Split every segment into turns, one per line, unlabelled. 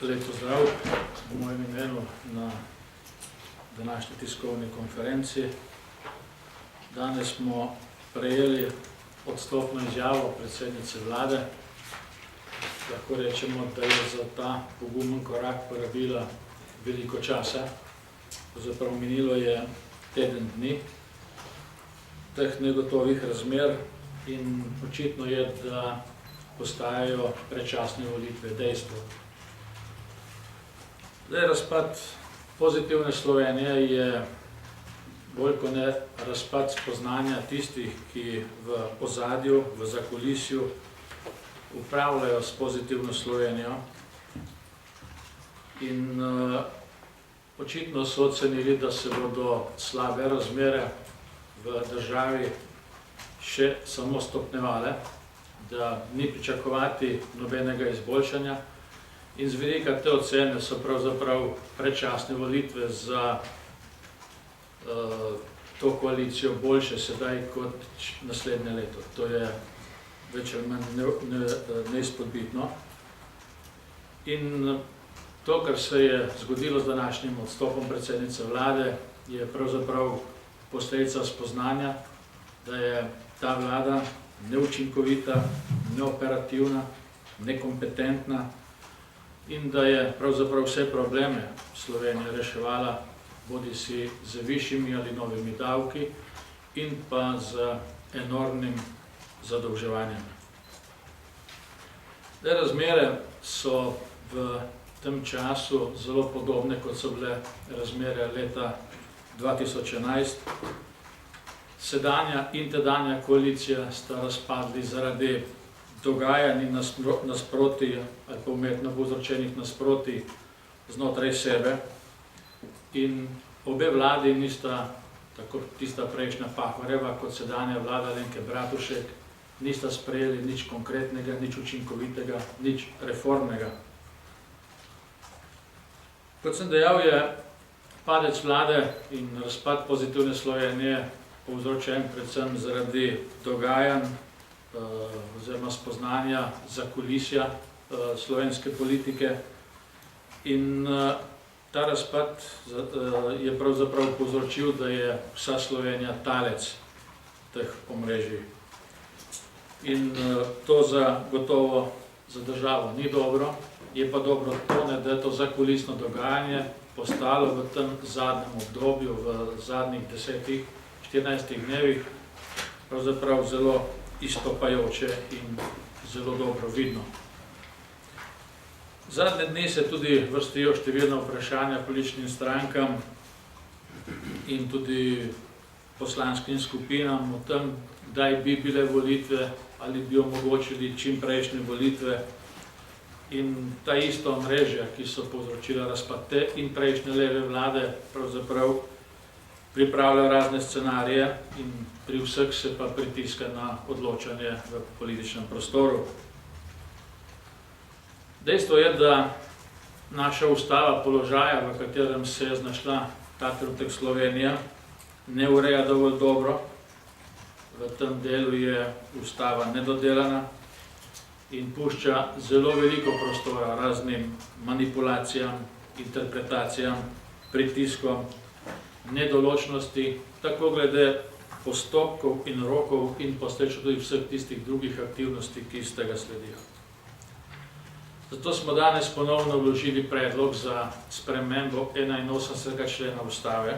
Lep pozdrav v mojem imenu na današnji tiskovni konferenci. Danes smo prejeli odstopno izjavo predsednice vlade. Lahko rečemo, da je za ta pogumen korak porabila veliko časa. Pravzaprav minilo je teden dni teh negotovih razmer in očitno je, da postajajo predčasne volitve dejstvo. Razpad Pozitivne Slovenije je bolj kot ne razpad spoznanja tistih, ki v ozadju, v zakulisju upravljajo s Pozitivno Slovenijo in očitno so ocenili, da se bodo slabe razmere v državi še samo stopnjevale, da ni pričakovati nobenega izboljšanja in z vidika te ocene so pravzaprav predčasne volitve za to koalicijo boljše sedaj kot naslednje leto. To je več ali manj neizpodbitno. In to, kar se je zgodilo z današnjim odstopom predsednice vlade, je pravzaprav posledica spoznanja, da je ta vlada neučinkovita, neoperativna, nekompetentna in da je pravzaprav vse probleme Slovenije reševala bodisi z višjimi ali novimi davki in pa z enormnim zadolževanjem. Razmere so v tem času zelo podobne, kot so bile razmere leta 2011. Sedanja in tedanja koalicija sta razpadli zaradi dogajanj in nasprotij ali pa umetno povzročenih nasprotij znotraj sebe in obe vladi nista, tako tista prejšnja Pahorjeva kot sedanja vlada Alenke Bratušek, nista sprejeli nič konkretnega, nič učinkovitega, nič reformnega. Kot sem dejal, je padec vlade in razpad Pozitivne Slovenije povzročen predvsem zaradi dogajanj oziroma spoznanja zakulisja slovenske politike in ta razpad je pravzaprav povzročil, da je vsa Slovenija talec teh omrežij. In to zagotovo za državo ni dobro, je pa dobro to, da je to zakulisno dogajanje postalo v tem zadnjem obdobju, v zadnjih 10-14 dnevih pravzaprav zelo izstopajoče in zelo dobro vidno. Zadnje dni se tudi vrstijo številna vprašanja političnim strankam in tudi poslanskim skupinam o tem, kdaj bi bile volitve ali bi omogočili čim prejšnje volitve. In ta ista omrežja, ki so povzročila razpad te in prejšnje leve vlade, pravzaprav pripravljajo razne scenarije in pri vseh se pa pritiska na odločanje v političnem prostoru. Dejstvo je, da naša ustava položaja, v katerem se je znašla ta trenutek Slovenija, ne ureja dovolj dobro. V tem delu je ustava nedodelana in pušča zelo veliko prostora raznim manipulacijam, interpretacijam, pritiskom, nedoločnosti, tako glede postopkov in rokov in posledično tudi vseh tistih drugih aktivnosti, ki iz tega sledijo. Zato smo danes ponovno vložili predlog za spremembo 81. člena ustave,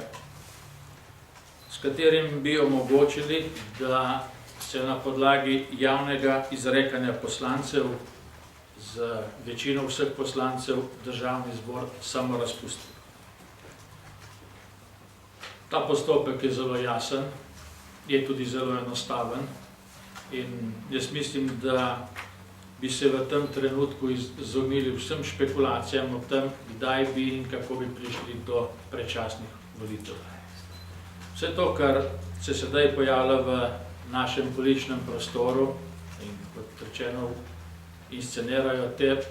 s katerim bi omogočili, da se na podlagi javnega izrekanja poslancev z večino vseh poslancev Državni zbor samo razpusti. Ta postopek je zelo jasen, je tudi zelo enostaven in jaz mislim, da bi se v tem trenutku izognili vsem špekulacijam o tem, kdaj bi in kako bi prišli do predčasnih volitev. Vse to, kar se sedaj pojavlja v našem političnem prostoru in kot rečeno inscenirajo te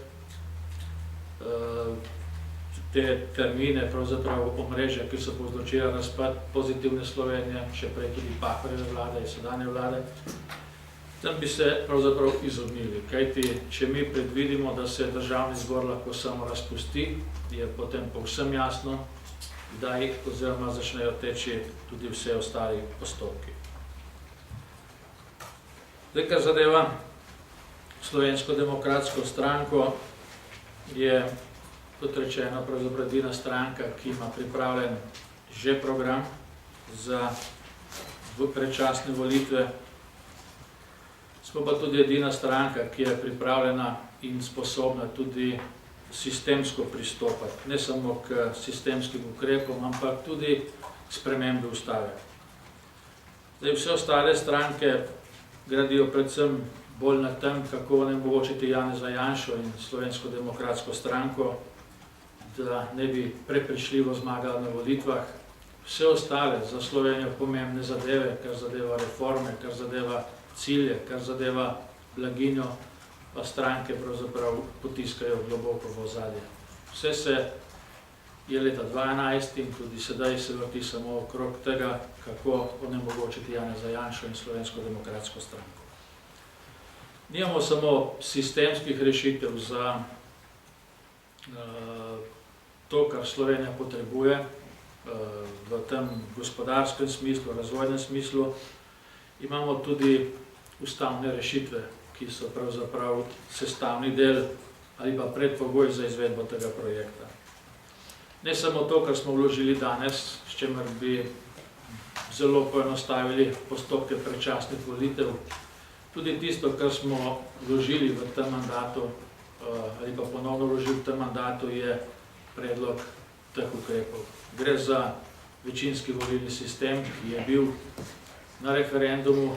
termine, pravzaprav omrežja, ki so povzročila razpad Pozitivne Slovenije, še prej tudi Pahorjeve vlade in sedanje vlade. Tem bi se pravzaprav izognili, kajti če mi predvidimo, da se državni zbor lahko samo razpusti, je potem povsem jasno, kdaj oziroma začnejo teči tudi vse ostali postopki. Zdaj, kar zadeva Slovensko demokratsko stranko, je, kot rečeno, pravzaprav edina stranka, ki ima pripravljen že program za predčasne volitve. Smo pa tudi edina stranka, ki je pripravljena in sposobna tudi sistemsko pristopati, ne samo k sistemskim ukrepom, ampak tudi k spremembi ustave. Zdaj, vse ostale stranke gradijo predvsem bolj na tem, kako onemogočiti Janeza Janšo in Slovensko demokratsko stranko, da ne bi prepričljivo zmagala na volitvah. Vse ostale za Slovenijo pomembne zadeve, kar zadeva reforme, kar zadeva cilje, kar zadeva blaginjo, pa stranke pravzaprav potiskajo globoko v ozadje. Vse se je leta 2011 in tudi sedaj se vrti samo okrog tega, kako onemogočiti Janeza Janšo in Slovensko demokratsko stranko. Nimamo samo sistemskih rešitev za to, kar Slovenija potrebuje v tem gospodarskem smislu, razvojnem smislu, imamo tudi ustavne rešitve, ki so pravzaprav sestavni del ali pa predpogoj za izvedbo tega projekta. Ne samo to, kar smo vložili danes, s čimer bi zelo poenostavili postopke predčasnih volitev, tudi tisto, kar smo vložili v tem mandatu ali pa ponovno vložili v tem mandatu, je predlog teh ukrepov. Gre za večinski volilni sistem, ki je bil na referendumu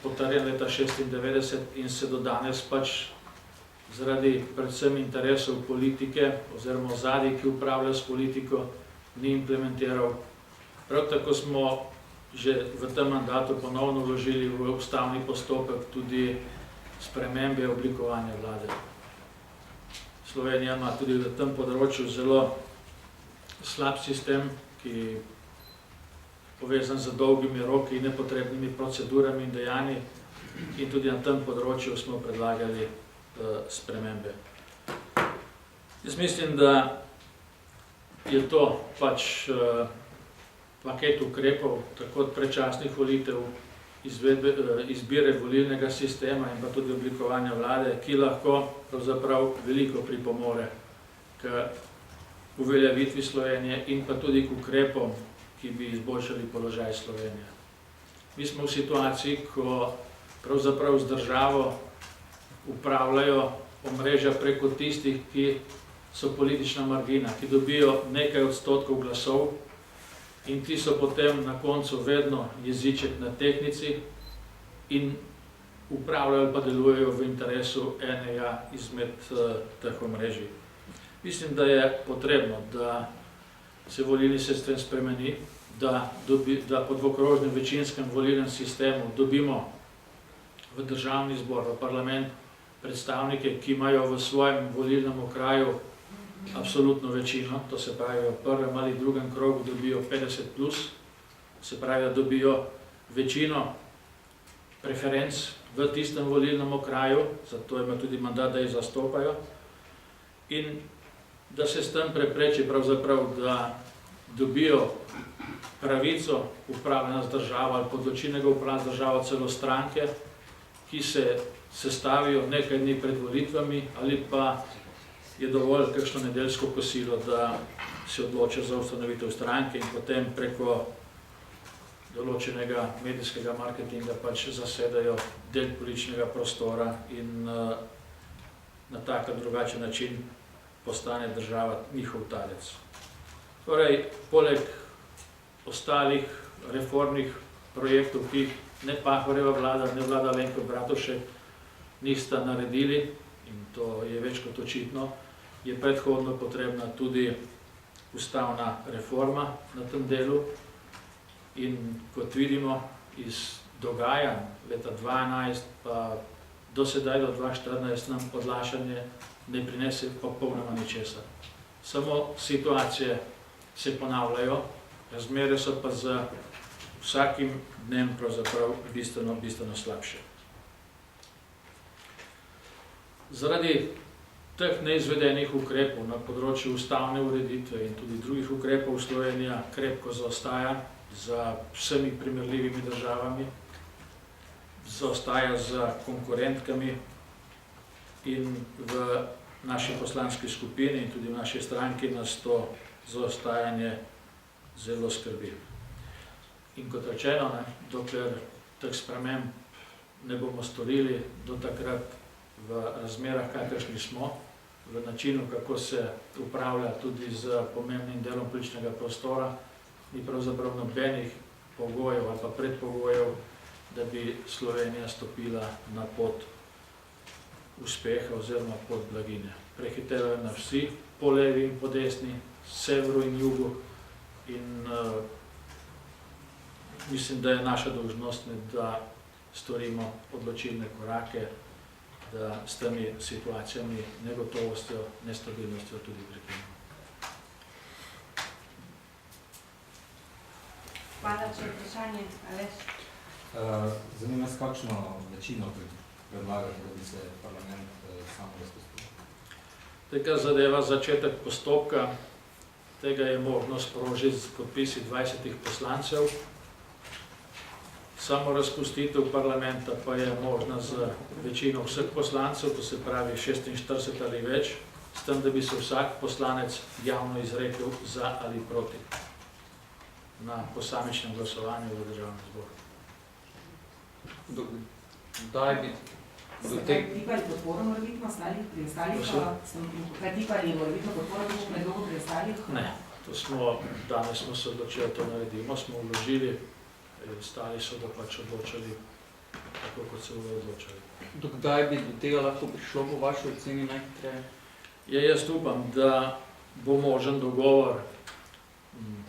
potrjen leta 1996 in se do danes pač zaradi predvsem interesov politike oziroma ozadij, ki upravljajo s politiko, ni implementiral. Prav tako smo že v tem mandatu ponovno vložili v ustavni postopek tudi spremembe oblikovanja vlade. Slovenija ima tudi v tem področju zelo slab sistem, ki je povezan z dolgimi roki in nepotrebnimi procedurami in dejanji, in tudi na tem področju smo predlagali spremembe. Jaz mislim, da je to pač paket ukrepov, tako od predčasnih volitev, izbire volilnega sistema in pa tudi oblikovanja vlade, ki lahko pravzaprav veliko pripomore k uveljavitvi Slovenije in pa tudi k ukrepom, ki bi izboljšali položaj Slovenije. Mi smo v situaciji, ko pravzaprav z državo upravljajo omrežja preko tistih, ki so politična margina, ki dobijo nekaj odstotkov glasov in ti so potem na koncu vedno jeziček na tehtnici in upravljajo pa delujejo v interesu enega izmed teh omrežij. Mislim, da je potrebno, da se volilni sistem spremeni, da po dvokrožnem večinskem volilnem sistemu dobimo v državni zbor, v parlament predstavnike, ki imajo v svojem volilnem okraju absolutno večino, to se pravi v prvem ali drugem krogu dobijo 50+, se pravi, da dobijo večino preferenc v tistem volilnem okraju, zato ima tudi mandat, da jih zastopajo, in da se s tem prepreči pravzaprav, da dobijo pravico upravljanja z državo ali podločilnega upravljanja z državo celo stranke, ki se sestavijo nekaj dni pred volitvami ali pa je dovolj kakšno nedeljsko kosilo, da se odločijo za ustanovitev stranke in potem preko določenega medijskega marketinga pač zasedajo del političnega prostora in na tak ali drugačen način postane država njihov talec. Torej, poleg ostalih reformnih projektov, ki jih ne Pahorjeva vlada, ne vlada Alenke Bratušek nista naredili, in to je več kot očitno, je predhodno potrebna tudi ustavna reforma na tem delu. In kot vidimo iz dogajanj leta 2011 pa do sedaj do 2014 nam odlašanje ne prinese popolnoma ničesar. Samo situacije se ponavljajo, razmere so pa z vsakim dnem pravzaprav bistveno slabše. Zaradi teh neizvedenih ukrepov na področju ustavne ureditve in tudi drugih ukrepov Slovenija krepko zaostaja za vsemi primerljivimi državami, zaostaja za konkurentkami in v naši poslanski skupini in tudi v naši stranki nas to zaostajanje zelo skrbi. In kot rečeno, dokler teh sprememb ne bomo storili, do takrat v razmerah, kakršni smo, v načinu, kako se upravlja tudi z pomembnim delom političnega prostora, ni pravzaprav nobenih pogojev ali pa predpogojev, da bi Slovenija stopila na pot uspeha oziroma pot blaginje. Prehitevajo nas vsi, po levi in po desni, severu in jugu, in mislim, da je naša dolžnost, da storimo odločilne korake, da s temi situacijami, negotovostjo, nestabilnostjo tudi prekinemo.
Hvala, če je vprašanje, Aleš.
Zanima me, kakšno večino predlagate, da bi se parlament samo razpustil?
Kar zadeva začetek postopka, tega je možno sprožiti z podpisi 20 poslancev. Samo razpustitev parlamenta pa je možna z večino vseh poslancev, to se pravi 46 ali več, s tem, da bi se vsak poslanec javno izrekel za ali proti na posamičnem glasovanju v državnem zboru.
Kdaj bi
Se kaj tipali podporo morebitno pri ostalih? Kaj tipali morebitno podporo predlogu pri ostalih?
Ne, danes smo se odločili, to naredimo, smo vložili, ostali so da pač odločali tako, kot se bodo odločali.
Do kdaj bi do tega lahko prišlo po vaši oceni najhitreje?
Jaz upam, da bo možen dogovor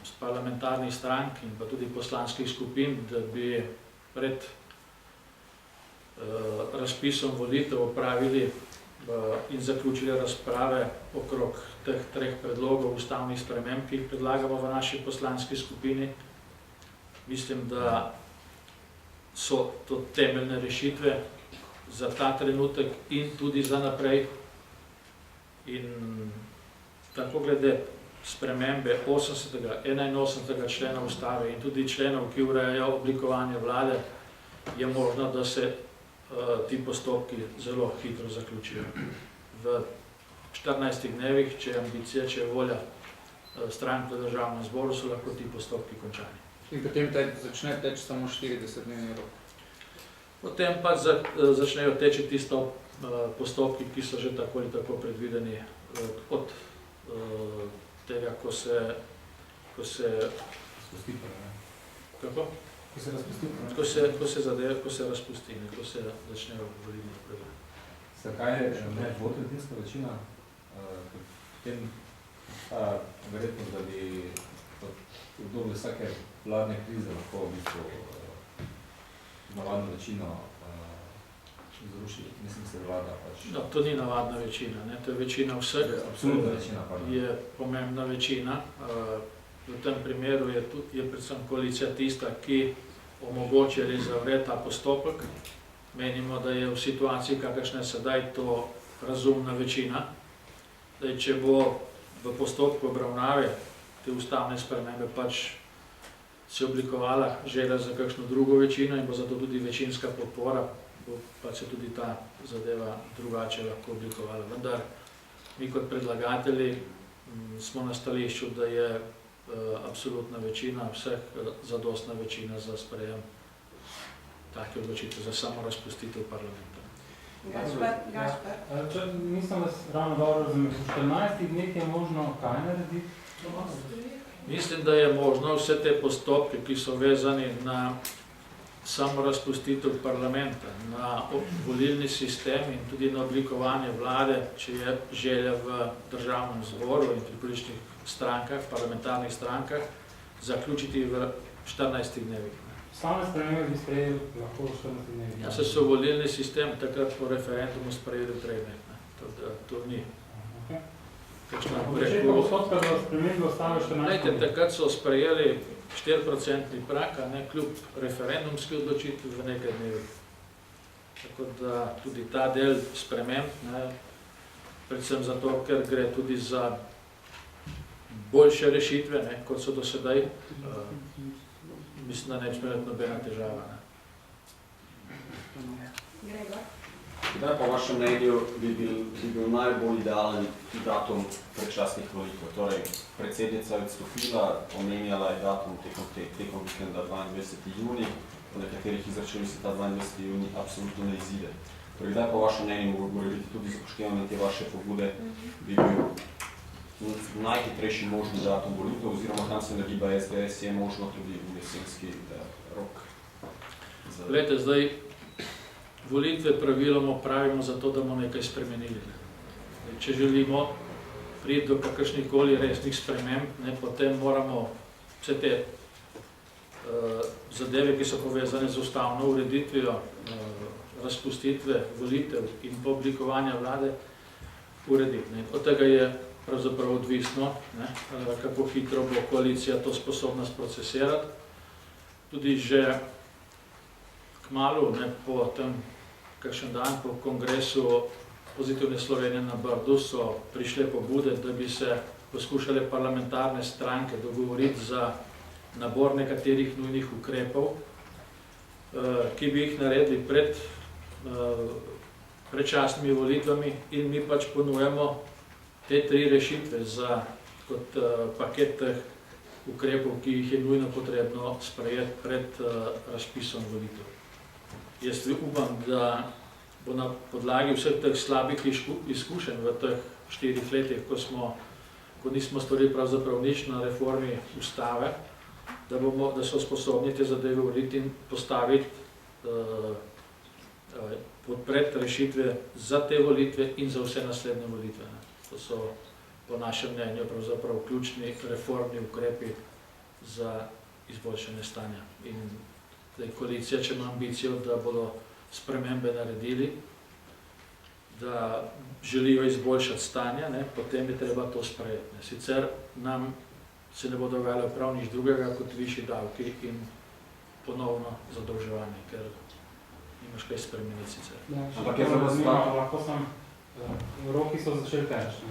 s parlamentarnih strank in pa tudi poslanskih skupin, da bi pred razpisom volitev opravili in zaključili razprave okrog teh 3 predlogov ustavnih sprememb, ki jih predlagamo v naši poslanski skupini. Mislim, da so to temeljne rešitve za ta trenutek in tudi za naprej. In tako glede spremembe 80., 81. člena ustave in tudi členov, ki urejajo oblikovanje vlade, je možno, da se ti postopki zelo hitro zaključijo. V 14 dnevih, če je ambicija, če je volja strank v državnem zboru, so lahko ti postopki končani.
In potem začne teči samo 40-dnevni rok.
Potem pa začnejo teči tisto postopki, ki so že tako ali tako predvideni od tega, ko se
Spusti parlament.
kako?
Ko se razpusti parlament.
Ko se razpusti, ko se začnejo volilni programi.
Zakaj je dvotretjinska večina? Potem verjetno, da bi v obdobju vsake vladne krize lahko v bistvu navadno večino zrušili. Mislim, se vlada pač...
No, to ni navadna večina, to je večina vseh.
Absolutna večina, pardon.
Je pomembna večina. V tem primeru je predvsem koalicija tista, ki omogoča ali zavre ta postopek. Menimo, da je v situaciji, kakršna je sedaj, to razumna večina. Če bo v postopku obravnave te ustavne spremembe pač se oblikovala želja za kakšno drugo večino in bo zato tudi večinska podpora, bo pač se tudi ta zadeva drugače lahko oblikovala. Vendar mi kot predlagatelji smo na stališču, da je absolutna večina vseh zadostna večina za sprejem take odločitve, za samo razpustitev parlamenta.
Gašper.
Nisem vas ravno dobro razumel. V 14 dneh je možno kaj narediti?
Mislim, da je možno vse te postopke, ki so vezani na samo razpustitev parlamenta, na volilni sistem in tudi na oblikovanje vlade, če je želja v državnem zboru in pri političnih strankah, parlamentarnih strankah, zaključiti v 14 dnevih.
Same spremembe bi sprejeli lahko v 14 dnevih.
Ja, se so volilni sistem takrat po referendumu sprejeli v 3 dneh. To ni.
Začetka postopka za spremembe ostave 14 dneh.
Takrat so sprejeli 4% prag, kljub referendumski odločitvi v nekaj dnevih. Tako da tudi ta del sprememb, ne, predvsem zato, ker gre tudi za boljše rešitve, ne, kot so do sedaj, mislim, da neč imeti nobena težava. Ne.
Gregor?
Kdaj po vašem mnenju bi bil najbolj idealen datum predčasnih volitev? Torej, predsednica je odstopila, omenjala je datum tekom vikenda 22. juni, po nekaterih izračunih se ta 22. juni absolutno ne izide. Torej, kdaj po vašem mnenju, mora biti tudi za upoštevanje te vaše pobude, bi bil najhitrejši možni datum volitev, oziroma tam se nagiba SDS, je možno tudi v jesenski rok?
Glejte, zdaj, volitve praviloma pravimo zato, da bomo nekaj spremenili. Če želimo priti do kakršnikoli resnih sprememb, ne, potem moramo vse te zadeve, ki so povezane z ustavno ureditvijo, razpustitve volitev in oblikovanja vlade, urediti. Ne. Od tega je pravzaprav odvisno, ne, kako hitro bo koalicija to sposobna sprocesirati. Tudi že kmalu, ne, po tem, kakšen dan po kongresu Pozitivne Slovenije na Brdu so prišle pobude, da bi se poskušale parlamentarne stranke dogovoriti za nabor nekaterih nujnih ukrepov, ki bi jih naredili pred predčasnimi volitvami, in mi pač ponujamo te tri rešitve za kot paket teh ukrepov, ki jih je nujno potrebno sprejeti pred razpisom volitev. Jaz upam, da bo na podlagi vseh teh slabih izkušenj v teh 4 letih, ko nismo storili pravzaprav nič na reformi ustave, da so sposobni te zadeve urediti in postaviti podpret rešitve za te volitve in za vse naslednje volitve. To so po našem mnenju pravzaprav ključni reformni ukrepi za izboljšanje stanja. In koalicija, če ima ambicijo, da bodo spremembe naredili, da želijo izboljšati stanje, ne, potem je treba to sprejeti. Ne. Sicer nam se ne bo dogajalo prav nič drugega kot višji davki in ponovno zadolževanje, ker nimaš kaj spremeniti sicer.
Ampak je zelo zanimivo, lahko sem, roki so začeli teči,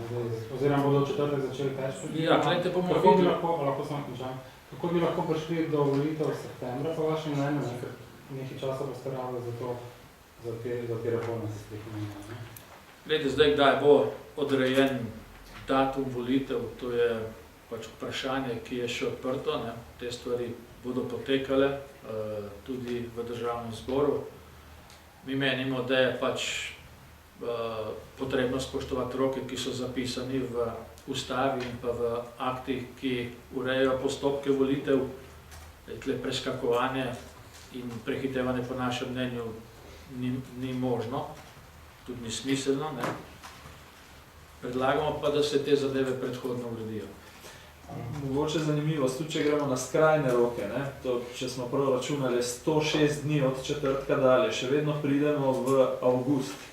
oziroma bodo v četrtek začeli teči.
Ja, gledajte, bomo videli.
Lahko sem končan. Kako bi lahko prišli do volitev septembra, po vašem mnenju, ker nekaj časa boste rabili za to, za te reforme se spet menjajo?
Glede, zdaj, kdaj bo odrejen datum volitev, to je pač vprašanje, ki je še odprto, ne. Te stvari bodo potekale tudi v državnem zboru. Mi menimo, da je pač potrebno spoštovati roke, ki so zapisani v ustavi in pa v aktih, ki urejajo postopke volitev. Tle preskakovanje in prehitevanje po našem mnenju ni možno, tudi ni smiselno, ne. Predlagamo pa, da se te zadeve predhodno uredijo.
Mogoče zanimivost, tudi če gremo na skrajne roke, ne, to, če smo prav računali 106 dni od četrtka dalje, še vedno pridemo v avgust.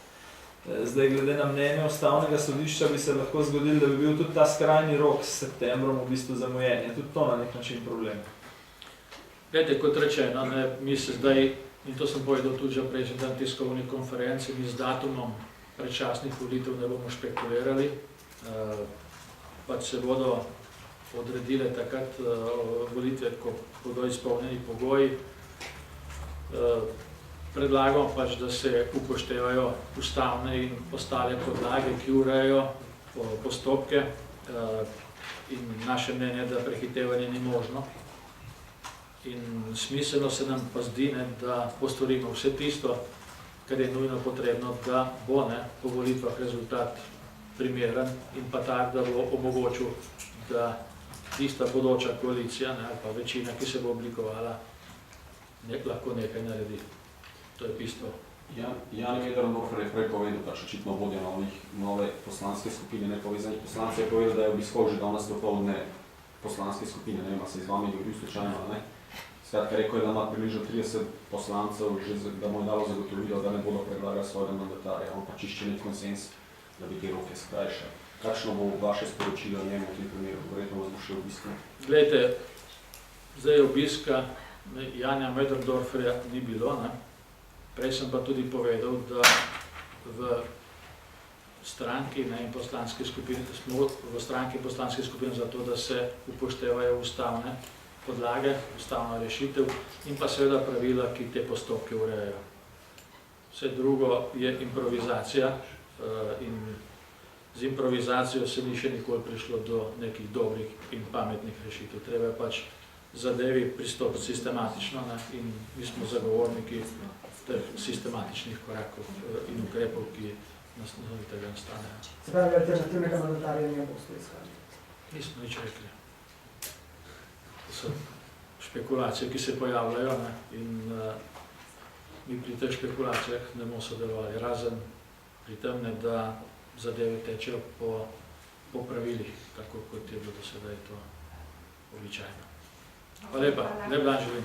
Zdaj, glede na mnenje Ustavnega sodišča, bi se lahko zgodilo, da bi bil tudi ta skrajni rok s septembrom v bistvu zamujen. Je tudi to na nek način problem?
Glede, kot rečeno, ne, mi se zdaj, in to sem povedal tudi že prejšnji dan tiskovni konferenci, mi z datumom predčasnih volitev ne bomo špekulirali, pač se bodo odredile takrat volitve, ko bodo izpolnjeni pogoji. Predlagamo pač, da se upoštevajo ustavne in ostale podlage, ki urejajo postopke, in naše mnenje, da prehitevanje ni možno. In smiselno se nam pa zdi, ne, da postorimo vse tisto, kar je nujno potrebno, da bo, ne, po volitvah rezultat primeren in pa tak, da bo omogočil, da tista bodoča koalicija, ne, ali pa večina, ki se bo oblikovala, lahko nekaj naredi. To je bistvo.
Jan Möderndorfer je prej povedal, pač očitno vodja nove poslanske skupine nepovezanih poslancev, je povedal, da je obiskal že danes dopoldne poslanske skupine, ne vem, a se z vami dobil slučajno, ne? Skratka, rekel je, da ima približno 30 poslancev, da mu je dalo zagotovilo, da ne bodo predlagali svojega mandatarja, on pa čišče nek konsens, da bi te roke skrajšali. Kakšno bo vaše sporočilo njemu v tem primeru? Verjetno vas bo še obiskal.
Glejte, zdaj obiska Janja Möderndorferja ni bilo, ne? Prej sem pa tudi povedal, da v stranki in poslanski skupini, smo v stranki poslanski skupini zato, da se upoštevajo ustavne podlage, ustavna rešitev in pa seveda pravila, ki te postopke urejajo. Vse drugo je improvizacija in z improvizacijo se ni še nikoli prišlo do nekih dobrih in pametnih rešitev. Treba je pač zadevi pristopiti sistematično, ne? In mi smo zagovorniki teh sistematičnih korakov in ukrepov, ki nas tega nastanejo.
Se pravi, alternativnega mandatarja ne boste iskali?
Nismo nič rekli. To so špekulacije, ki se pojavljajo, ne? In mi pri teh špekulacijah ne bomo sodelovali, razen pri tem, ne, da zadeve tečejo po pravilih, tako kot je bilo do sedaj to običajno. Hvala lepa, lep dan želim.